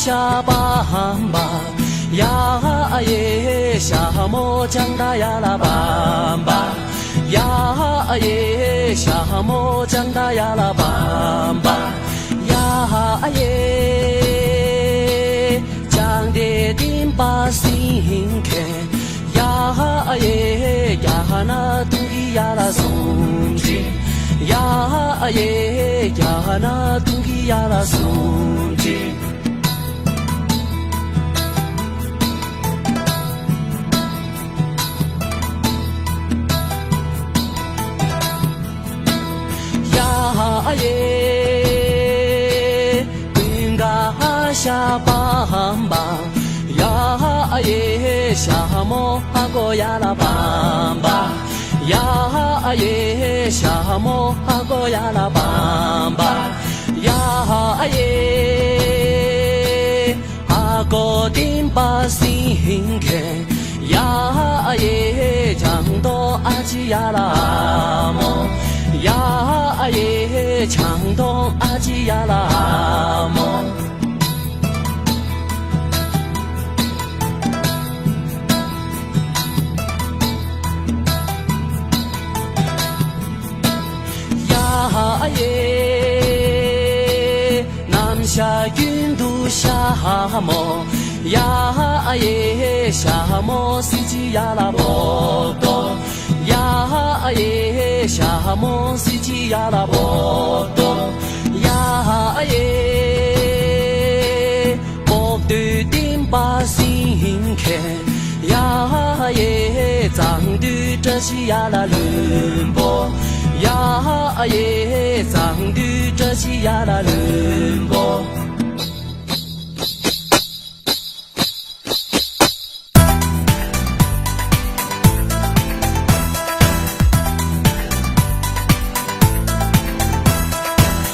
下班吧，呀耶，夏末长大呀啦班吧，呀耶，夏末长大呀啦班吧，呀耶，长得顶把心开，呀耶，呀那东西呀啦松紧。呀耶呀那东西呀啦松紧，呀耶，应该下班吧，呀耶，夏末过呀啦班吧。呀耶，夏末过呀啦班吧，呀耶，过顶把心开，呀耶，强多阿吉呀啦么，呀耶，强多阿吉呀啦么。呀耶，南下云都夏末，呀耶，夏末四季呀啦波多，呀耶，夏末四季呀啦波多，呀耶，波对顶把心开，呀耶，长对这西呀啦轮波。呀耶，藏绿这西呀啦轮波。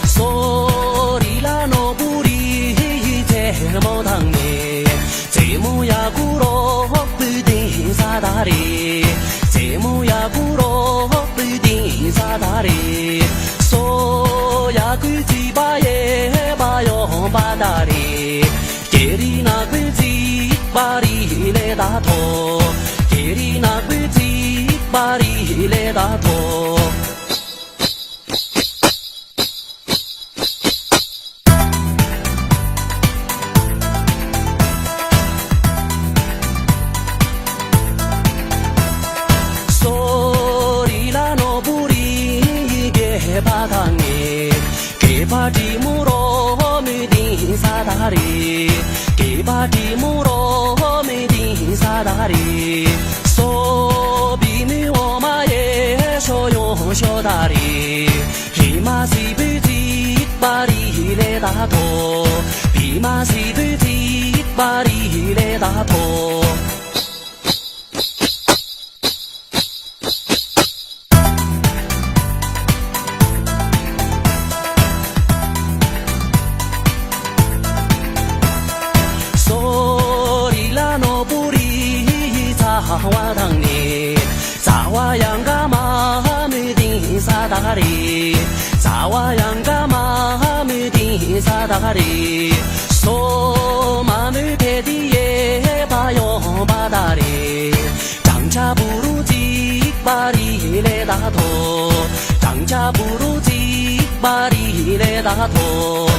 索里拉诺布里在莫当耶，在莫呀古罗不定萨达里，在莫呀古罗。萨达里，索呀古吉巴耶巴哟巴达里，给里那古吉巴里来打托，给里那古吉巴里来打托。巴当耶，给巴蒂木罗没定萨达里，给巴蒂木罗没定萨达里，索比米我妈耶说用小达里，比马西不吉巴里来打托，比马西不吉巴里来打托。瓦当尼，扎瓦扬嘎玛没定萨达里，扎瓦扬嘎玛没定萨达里，索马没佩蒂耶巴哟巴达里，张家不如吉巴里来打托，张家不如吉巴里来打托。